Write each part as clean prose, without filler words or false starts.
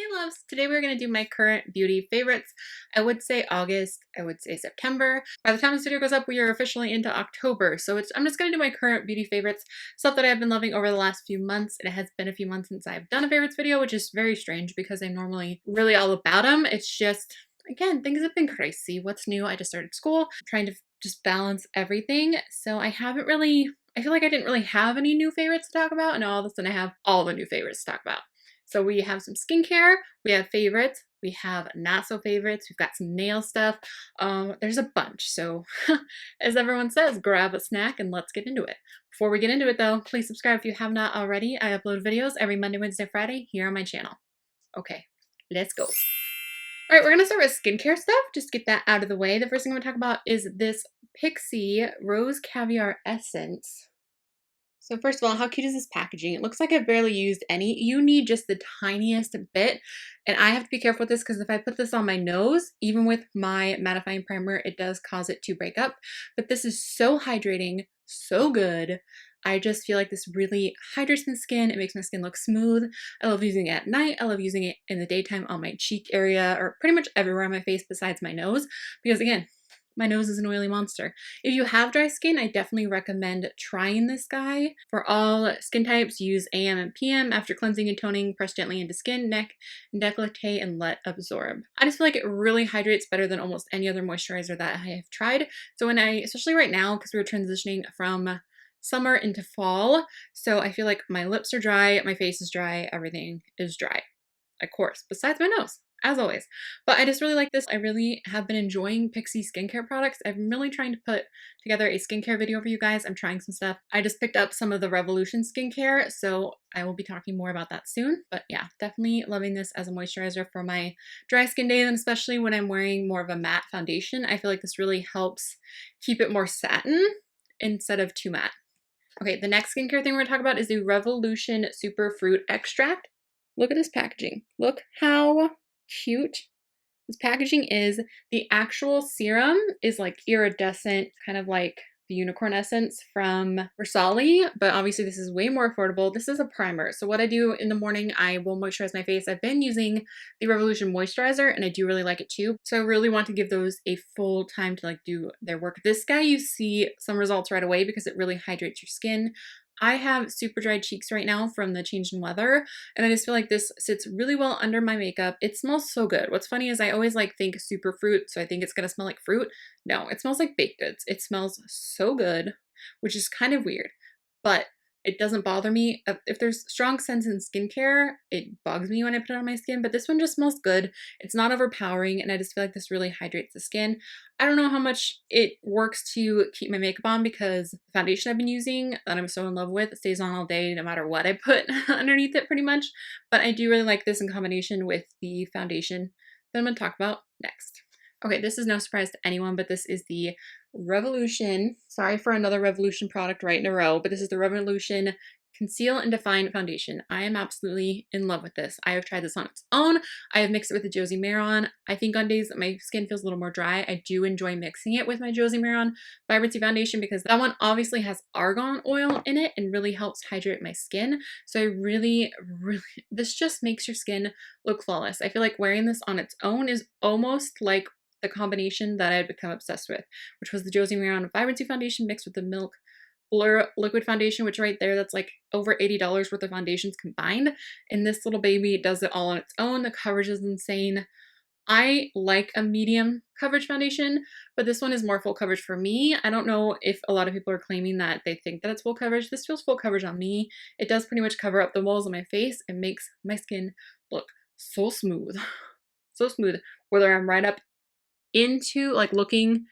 Hey loves, today we're going to do my current beauty favorites. I would say August, I would say September. By the time this video goes up, we are officially into October. So I'm just going to do my current beauty favorites, stuff that I've been loving over the last few months. It has been a few months since I've done a favorites video, which is very strange because I'm normally really all about them. It's just, again, things have been crazy. What's new? I just started school, trying to just balance everything. So I feel like I didn't really have any new favorites to talk about, and all of a sudden I have all the new favorites to talk about. So we have some skincare, we have favorites, we have not so favorites, we've got some nail stuff. There's a bunch. So as everyone says, grab a snack and let's get into it. Before we get into it though, please subscribe if you have not already. I upload videos every Monday, Wednesday, Friday here on my channel. Okay, let's go. All right, we're gonna start with skincare stuff. Just get that out of the way. The first thing I'm gonna talk about is this PIXI Rose Caviar Essence. So first of all, how cute is this packaging? It looks like I've barely used any. You need just the tiniest bit. And I have to be careful with this because if I put this on my nose, even with my mattifying primer, it does cause it to break up. But this is so hydrating, so good. I just feel like this really hydrates my skin. It makes my skin look smooth. I love using it at night. I love using it in the daytime on my cheek area or pretty much everywhere on my face besides my nose. Because again, my nose is an oily monster. If you have dry skin, I definitely recommend trying this guy. For all skin types, use AM and PM. After cleansing and toning, press gently into skin, neck, and décolleté and let absorb. I just feel like it really hydrates better than almost any other moisturizer that I have tried. So especially right now, because we're transitioning from summer into fall, so I feel like my lips are dry, my face is dry, everything is dry. Of course, besides my nose, as always. But I just really like this. I really have been enjoying PIXI skincare products. I'm really trying to put together a skincare video for you guys. I'm trying some stuff. I just picked up some of the Revolution skincare, so I will be talking more about that soon. But yeah, definitely loving this as a moisturizer for my dry skin days, and especially when I'm wearing more of a matte foundation. I feel like this really helps keep it more satin instead of too matte. Okay, the next skincare thing we're gonna talk about is the Revolution Superfruit Extract. Look at this packaging. Look how cute this packaging is. The actual serum is like iridescent, kind of like the unicorn essence from Versailles, but obviously this is way more affordable. This is a primer. So what I do in the morning, I will moisturize my face. I've been using the Revolution moisturizer and I do really like it too. So I really want to give those a full time to like do their work. This guy, you see some results right away because it really hydrates your skin. I have super dry cheeks right now from the change in weather, and I just feel like this sits really well under my makeup. It smells so good. What's funny is I always think superfruit, so I think it's gonna smell like fruit. No, it smells like baked goods. It smells so good, which is kind of weird, but it doesn't bother me. If there's strong scents in skincare, it bugs me when I put it on my skin, but this one just smells good. It's not overpowering, and I just feel like this really hydrates the skin. I don't know how much it works to keep my makeup on because the foundation I've been using that I'm so in love with stays on all day no matter what I put underneath it pretty much, but I do really like this in combination with the foundation that I'm going to talk about next. Okay, this is no surprise to anyone, but this is the Revolution, sorry for another Revolution product right in a row, but this is the Revolution Conceal and Define Foundation. I am absolutely in love with this. I have tried this on its own. I have mixed it with the Josie Maran. I think on days that my skin feels a little more dry, I do enjoy mixing it with my Josie Maran Vibrancy Foundation because that one obviously has argan oil in it and really helps hydrate my skin. So I really, this just makes your skin look flawless. I feel like wearing this on its own is almost like the combination that I had become obsessed with, which was the Josie Maran Vibrancy Foundation mixed with the Milk Blur Liquid Foundation, which right there, that's like over $80 worth of foundations combined. And this little baby does it all on its own. The coverage is insane. I like a medium coverage foundation, but this one is more full coverage for me. I don't know if a lot of people are claiming that they think that it's full coverage. This feels full coverage on me. It does pretty much cover up the moles on my face. It makes my skin look so smooth. So smooth, whether I'm right up into looking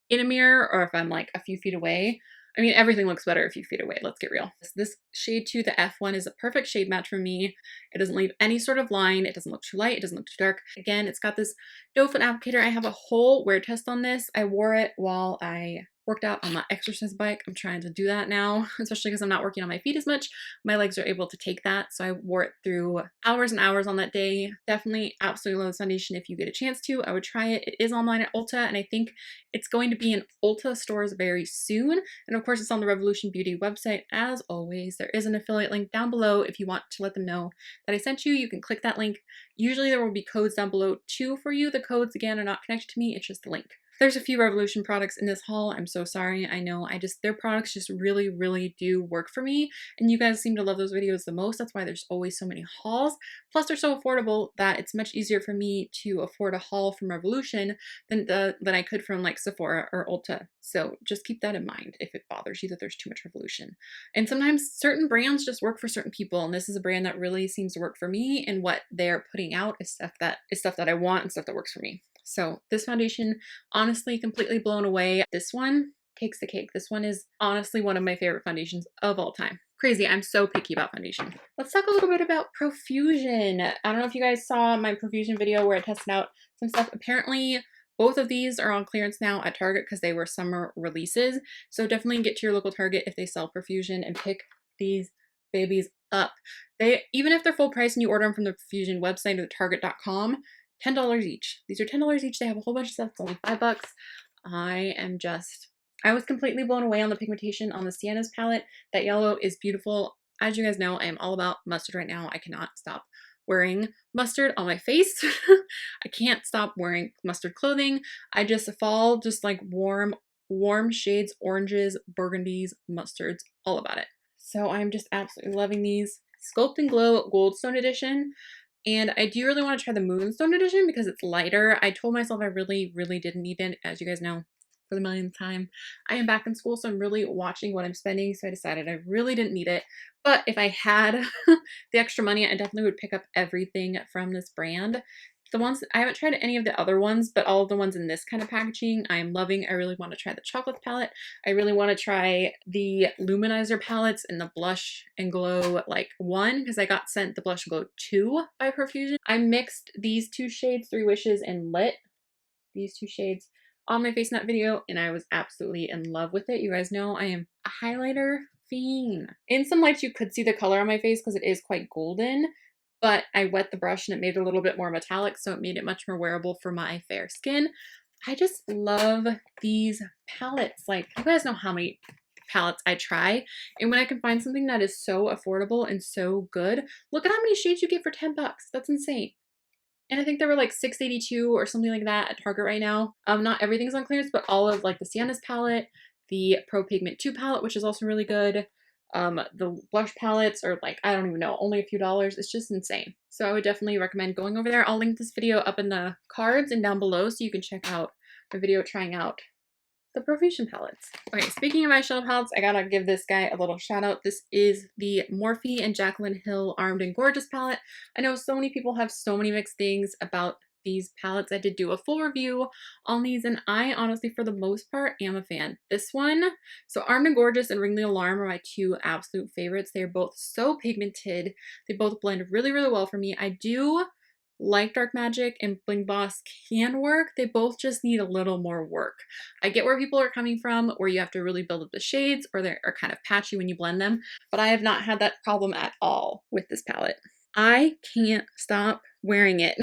in a mirror or if I'm like a few feet away. I mean, everything looks better a few feet away, let's get real. This shade 2, the F1, is a perfect shade match for me. It doesn't leave any sort of line. It doesn't look too light. It doesn't look too dark. Again, it's got this doe foot applicator. I have a whole wear test on this. I wore it while I worked out on my exercise bike. I'm trying to do that now, especially because I'm not working on my feet as much. My legs are able to take that. So I wore it through hours and hours on that day. Definitely absolutely love this foundation. If you get a chance to, I would try it. It is online at Ulta, and I think it's going to be in Ulta stores very soon. And of course, it's on the Revolution Beauty website. As always, there is an affiliate link down below. If you want to let them know that I sent you, you can click that link. Usually there will be codes down below too for you. The codes, again, are not connected to me. It's just the link. There's a few Revolution products in this haul. I'm so sorry. I know their products just really, really do work for me. And you guys seem to love those videos the most. That's why there's always so many hauls. Plus they're so affordable that it's much easier for me to afford a haul from Revolution than I could from like Sephora or Ulta. So just keep that in mind if it bothers you that there's too much Revolution. And sometimes certain brands just work for certain people. And this is a brand that really seems to work for me, and what they're putting out is stuff that I want and stuff that works for me. So this foundation, honestly, completely blown away. This one takes the cake. This one is honestly one of my favorite foundations of all time. Crazy. I'm so picky about foundation. Let's talk a little bit about Profusion. I don't know if you guys saw my Profusion video where I tested out some stuff. Apparently, both of these are on clearance now at Target because they were summer releases. So definitely get to your local Target if they sell Profusion and pick these babies up. Even if they're full price and you order them from the Profusion website or the Target.com, $10 each. These are $10 each. They have a whole bunch of stuff. It's only $5. I was completely blown away on the pigmentation on the Sienna's palette. That yellow is beautiful. As you guys know, I am all about mustard right now. I cannot stop wearing mustard on my face. I can't stop wearing mustard clothing. I just fall just like warm shades, oranges, burgundies, mustards, all about it. So I'm just absolutely loving these. Sculpt and Glow Goldstone Edition. And I do really want to try the Moonstone edition because it's lighter. I told myself I really, really didn't need it. As you guys know, for the millionth time, I am back in school, so I'm really watching what I'm spending. So I decided I really didn't need it. But if I had the extra money, I definitely would pick up everything from this brand. The ones, I haven't tried any of the other ones, but all of the ones in this kind of packaging, I am loving. I really want to try the chocolate palette. I really want to try the luminizer palettes and the blush and glow like one, because I got sent the blush and glow 2 by Profusion. I mixed these two shades, Three Wishes and Lit, these two shades on my face in that video, and I was absolutely in love with it. You guys know I am a highlighter fiend. In some lights you could see the color on my face because it is quite golden, but I wet the brush and it made it a little bit more metallic, so it made it much more wearable for my fair skin. I just love these palettes. Like, you guys know how many palettes I try, and when I can find something that is so affordable and so good, look at how many shades you get for 10 bucks. That's insane. And I think they were like $6.82 or something like that at Target right now. Not everything's on clearance, but all of like the Sienna's palette, the Pro Pigment 2 palette, which is also really good. The blush palettes are like, I don't even know, only a few dollars. It's just insane. So I would definitely recommend going over there. I'll link this video up in the cards and down below so you can check out my video trying out the Profusion palettes. Okay, speaking of eyeshadow palettes, I gotta give this guy a little shout out. This is the Morphe and Jaclyn Hill Armed and Gorgeous palette. I know so many people have so many mixed things about these palettes. I did do a full review on these, and I honestly, for the most part, am a fan. This one, so Armed and Gorgeous and Ring the Alarm are my two absolute favorites. They are both so pigmented. They both blend really, really well for me. I do like Dark Magic and Bling Boss can work. They both just need a little more work. I get where people are coming from, where you have to really build up the shades or they are kind of patchy when you blend them, but I have not had that problem at all with this palette. I can't stop wearing it.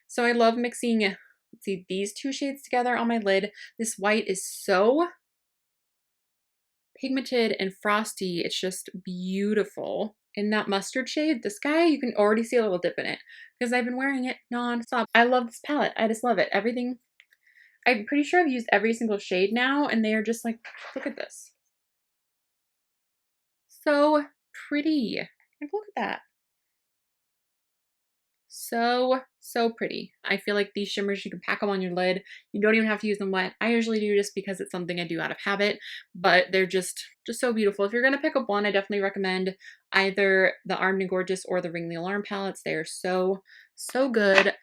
So I love mixing, let's see, these two shades together on my lid. This white is so pigmented and frosty. It's just beautiful. In that mustard shade, this guy, you can already see a little dip in it because I've been wearing it non-stop. I love this palette. I just love it. Everything, I'm pretty sure I've used every single shade now, and they are just like, look at this. So pretty. Like, look at that. So, so pretty. I feel like these shimmers, you can pack them on your lid. You don't even have to use them wet. I usually do just because it's something I do out of habit, but they're just so beautiful. If you're going to pick up one, I definitely recommend either the Armed and Gorgeous or the Ring the Alarm palettes. They are so, so good.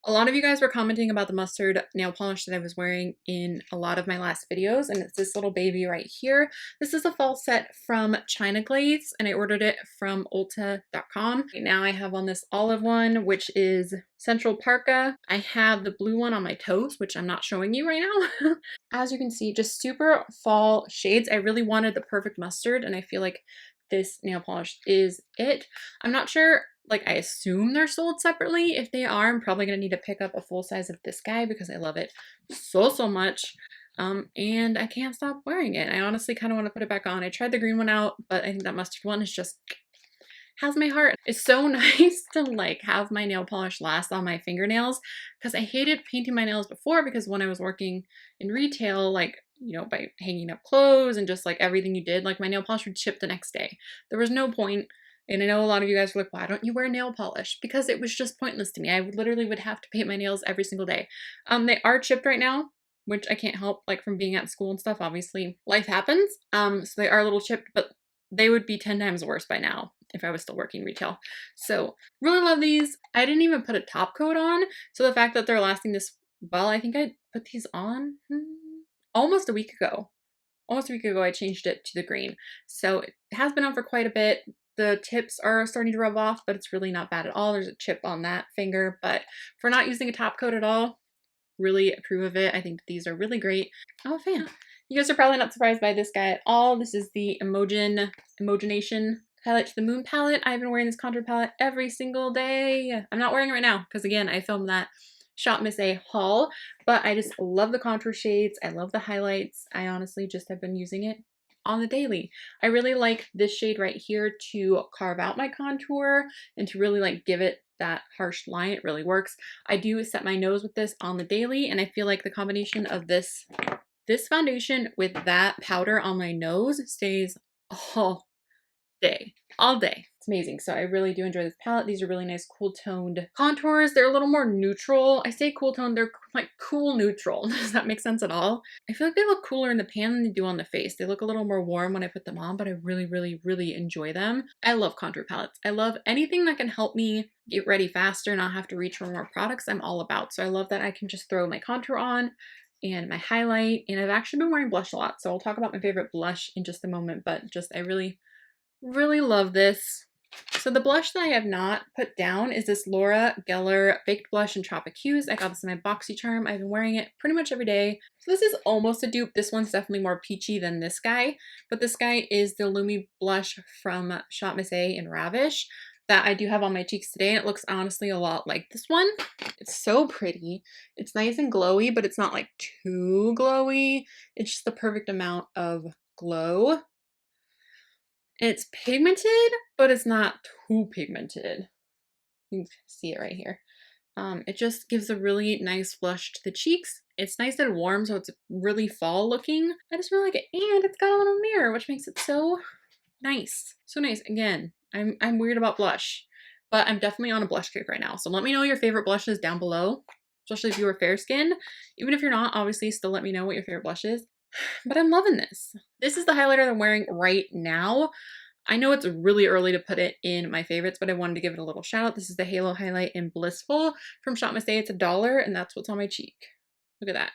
A lot of you guys were commenting about the mustard nail polish that I was wearing in a lot of my last videos, and it's this little baby right here. This is a fall set from China Glaze, and I ordered it from Ulta.com. Right now I have on this olive one, which is Central Parka. I have the blue one on my toes, which I'm not showing you right now. As you can see, just super fall shades. I really wanted the perfect mustard, and I feel like this nail polish is it. I'm not sure, like, I assume they're sold separately. If they are, I'm probably going to need to pick up a full size of this guy because I love it so much. And I can't stop wearing it. I honestly kind of want to put it back on. I tried the green one out, but I think that mustard one is just has my heart. It's so nice to like have my nail polish last on my fingernails because I hated painting my nails before because when I was working in retail, like, you know, by hanging up clothes and just like everything you did, like my nail polish would chip the next day. There was no point. And I know a lot of you guys were like, why don't you wear nail polish? Because it was just pointless to me. I literally would have to paint my nails every single day. They are chipped right now, which I can't help, like from being at school and stuff. Obviously, life happens. So they are a little chipped, but they would be 10 times worse by now if I was still working retail. So really love these. I didn't even put a top coat on. So the fact that they're lasting this well, I think I put these on almost a week ago. Almost a week ago, I changed it to the green. So it has been on for quite a bit. The tips are starting to rub off, but it's really not bad at all. There's a chip on that finger, but for not using a top coat at all, really approve of it. I think these are really great. I'm a fan. You guys are probably not surprised by this guy at all. This is the ESSENSE Highlight to the Moon palette. I've been wearing this contour palette every single day. I'm not wearing it right now because, again, I filmed that Shop Miss A haul, but I just love the contour shades. I love the highlights. I honestly just have been using it on the daily. I really like this shade right here to carve out my contour and to really like give it that harsh line. It really works. I do set my nose with this on the daily, and I feel like the combination of this foundation with that powder on my nose stays all day. It's amazing. So I really do enjoy this palette. These are really nice cool toned contours. They're a little more neutral. I say cool toned, they're like cool neutral. Does that make sense at all? I feel like they look cooler in the pan than they do on the face. They look a little more warm when I put them on, but I really enjoy them. I love contour palettes. I love anything that can help me get ready faster, not have to reach for more products. I'm all about. So I love that I can just throw my contour on and my highlight, and I've actually been wearing blush a lot. So I'll talk about my favorite blush in just a moment, but just I really love this. So the blush that I have not put down is this Laura Geller Baked Blush in Tropic Hues. I got this in my BoxyCharm. I've been wearing it pretty much every day. So this is almost a dupe. This one's definitely more peachy than this guy, but this guy is the Lumi blush from Shop Miss A in Ravish that I do have on my cheeks today. And it looks honestly a lot like this one. It's so pretty. It's nice and glowy, but it's not like too glowy. It's just the perfect amount of glow. It's pigmented, but it's not too pigmented. You can see it right here. It just gives a really nice flush to the cheeks. It's nice and warm, so it's really fall looking. I just really like it, and it's got a little mirror, which makes it so nice. So nice. Again, I'm weird about blush, but I'm definitely on a blush kick right now. So let me know your favorite blushes down below, especially if you are fair skinned. Even if you're not, obviously still let me know what your favorite blush is. But I'm loving this. This is the highlighter that I'm wearing right now. I know it's really early to put it in my favorites, but I wanted to give it a little shout out. This is the Halo Highlight in Blissful from Shop Miss A. It's $1, and that's what's on my cheek. Look at that.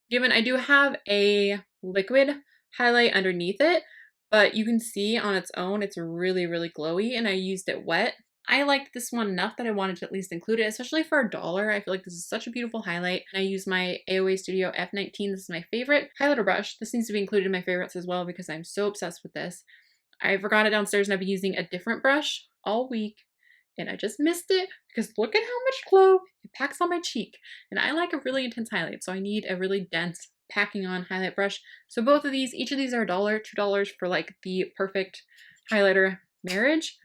Given I do have a liquid highlight underneath it, but you can see on its own, it's really glowy, and I used it wet. I liked this one enough that I wanted to at least include it, especially for $1. I feel like this is such a beautiful highlight. And I use my AOA Studio F19. This is my favorite highlighter brush. This needs to be included in my favorites as well because I'm so obsessed with this. I forgot it downstairs and I've been using a different brush all week, and I just missed it because look at how much glow it packs on my cheek. And I like a really intense highlight, so I need a really dense packing on highlight brush. So both of these, each of these are $1, $2 for like the perfect highlighter marriage.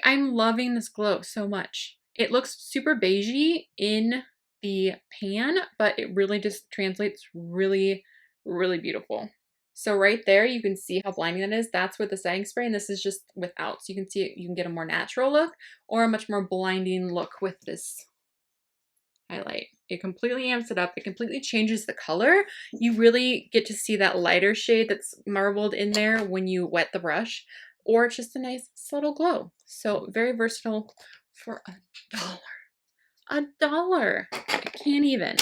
I'm loving this glow so much. It looks super beigey in the pan, but it really just translates really beautiful. So right there, you can see how blinding that is. That's with the setting spray, and this is just without. So you can see it, you can get a more natural look or a much more blinding look with this highlight. It completely amps it up. It completely changes the color. You really get to see that lighter shade that's marbled in there when you wet the brush, or it's just a nice subtle glow. So very versatile for $1. $1. I can't even.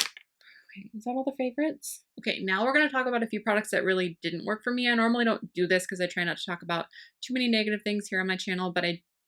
Okay, is that all the favorites? Okay, now we're going to talk about a few products that really didn't work for me. I normally don't do this because I try not to talk about too many negative things here on my channel, but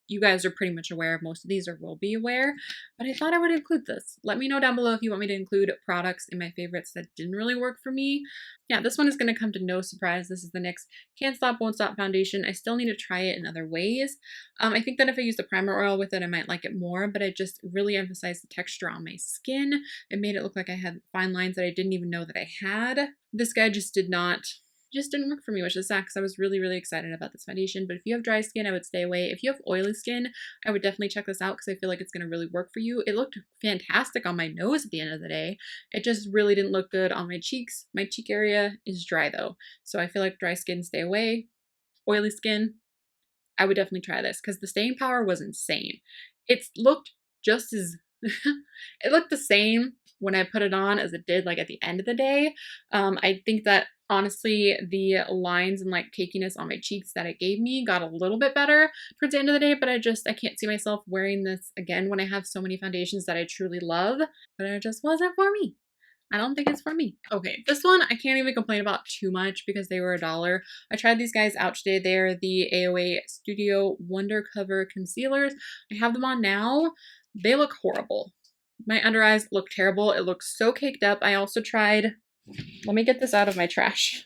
you guys are pretty much aware of most of these or will be aware, but I thought I would include this. Let me know down below if you want me to include products in my favorites that didn't really work for me. Yeah, this one is going to come to no surprise. This is the NYX Can't Stop, Won't Stop foundation. I still need to try it in other ways. I think that if I used the primer oil with it, I might like it more, but it just really emphasized the texture on my skin. It made it look like I had fine lines that I didn't even know that I had. This guy just didn't work for me, which is sad because I was really, really excited about this foundation. But if you have dry skin, I would stay away. If you have oily skin, I would definitely check this out because I feel like it's going to really work for you. It looked fantastic on my nose at the end of the day. It just really didn't look good on my cheeks. My cheek area is dry though, so I feel like dry skin, stay away. Oily skin, I would definitely try this because the staying power was insane. It looked just as it looked the same when I put it on as it did like at the end of the day. I think that honestly the lines and like cakiness on my cheeks that it gave me got a little bit better towards the end of the day, but I can't see myself wearing this again when I have so many foundations that I truly love, but it just wasn't for me. I don't think it's for me. Okay, this one I can't even complain about too much because they were $1. I tried these guys out today. They're the AOA Studio Wonder Cover Concealers. I have them on now. They look horrible. My under eyes look terrible. It looks so caked up. I also tried, let me get this out of my trash.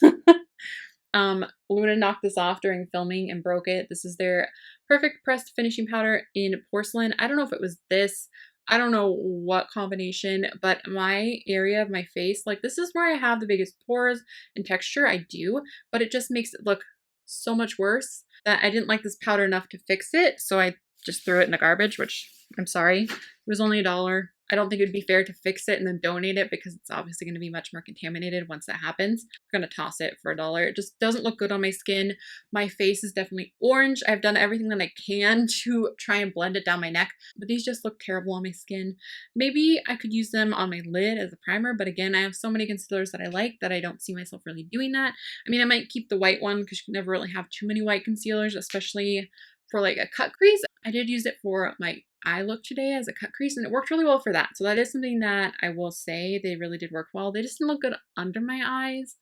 Luna knocked this off during filming and broke it. This is their Perfect Pressed Finishing Powder in Porcelain. I don't know if it was this. I don't know what combination, but my area of my face, like this is where I have the biggest pores and texture. I do, but it just makes it look so much worse that I didn't like this powder enough to fix it. So I just threw it in the garbage, which I'm sorry. It was only $1. I don't think it would be fair to fix it and then donate it because it's obviously going to be much more contaminated once that happens. I'm going to toss it for $1. It just doesn't look good on my skin. My face is definitely orange. I've done everything that I can to try and blend it down my neck, but these just look terrible on my skin. Maybe I could use them on my lid as a primer, but again, I have so many concealers that I like that I don't see myself really doing that. I mean, I might keep the white one because you can never really have too many white concealers, especially for like a cut crease. I did use it for my eye look today as a cut crease and it worked really well for that. So that is something that I will say they really did work well. They just didn't look good under my eyes.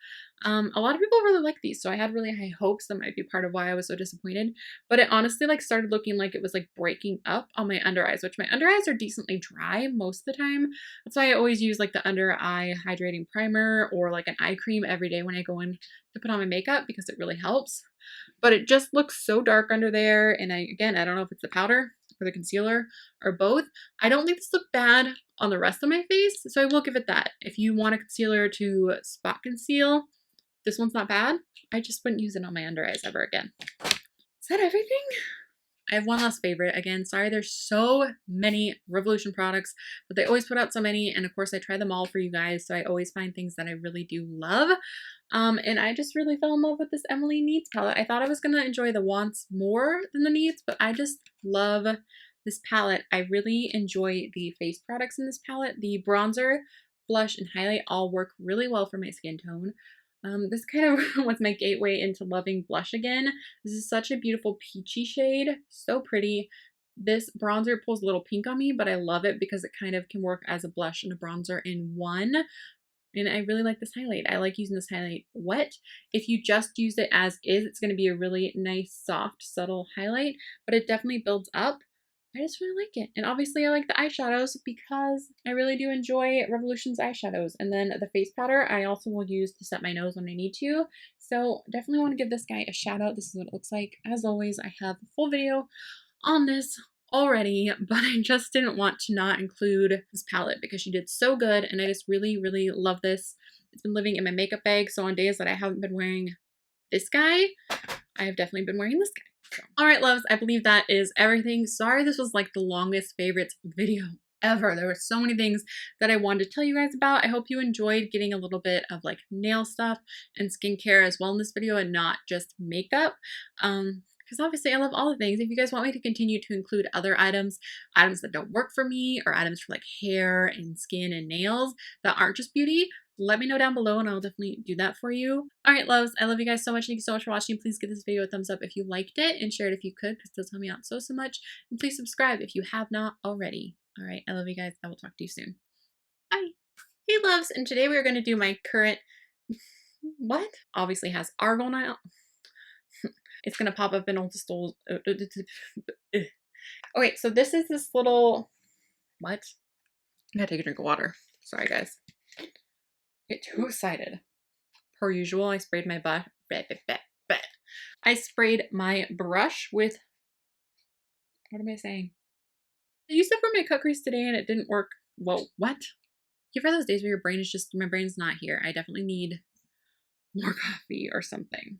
A lot of people really like these, so I had really high hopes. That might be part of why I was so disappointed. But it honestly like started looking like it was like breaking up on my under eyes, which my under eyes are decently dry most of the time. That's why I always use like the under eye hydrating primer or like an eye cream every day when I go in to put on my makeup because it really helps. But it just looks so dark under there. And I don't know if it's the powder or the concealer or both. I don't think this looked bad on the rest of my face, so I will give it that. If you want a concealer to spot conceal, this one's not bad. I just wouldn't use it on my under eyes ever again. Is that everything? I have one last favorite. Again, sorry there's so many Revolution products, but they always put out so many, and of course I try them all for you guys, so I always find things that I really do love. And I just really fell in love with this Emily Needs palette. I thought I was going to enjoy the Wants more than the Needs, but I just love this palette. I really enjoy the face products in this palette. The bronzer, blush, and highlight all work really well for my skin tone. This kind of was my gateway into loving blush again. This is such a beautiful peachy shade, so pretty. This bronzer pulls a little pink on me, but I love it because it kind of can work as a blush and a bronzer in one. And I really like this highlight. I like using this highlight wet. If you just use it as is, it's going to be a really nice, soft, subtle highlight, but it definitely builds up. I just really like it. And obviously I like the eyeshadows because I really do enjoy Revolution's eyeshadows. And then the face powder I also will use to set my nose when I need to. So definitely want to give this guy a shout out. This is what it looks like. As always, I have a full video on this already, but I just didn't want to not include this palette because she did so good and I just really, really love this. It's been living in my makeup bag, so on days that I haven't been wearing this guy, I have definitely been wearing this guy. So. Alright loves, I believe that is everything. Sorry this was like the longest favorites video ever. There were so many things that I wanted to tell you guys about. I hope you enjoyed getting a little bit of like nail stuff and skincare as well in this video and not just makeup. Because obviously I love all the things. If you guys want me to continue to include other items that don't work for me, or items for like hair and skin and nails that aren't just beauty, let me know down below and I'll definitely do that for you. Alright loves, I love you guys so much. Thank you so much for watching. Please give this video a thumbs up if you liked it and share it if you could because it does help me out so much. And please subscribe if you have not already. All right. I love you guys. I will talk to you soon. Bye. Hey, loves. And today we are going to do my current, what? Obviously has argon out. It's going to pop up in all the stools. Okay, so this is this little, what? I gotta take a drink of water. Sorry, guys. Get too excited. Per usual, I sprayed my butt. I sprayed my brush with, what am I saying? I used it for my cut crease today and it didn't work. Whoa, what? You ever those days where your brain is just, my brain's not here. I definitely need more coffee or something.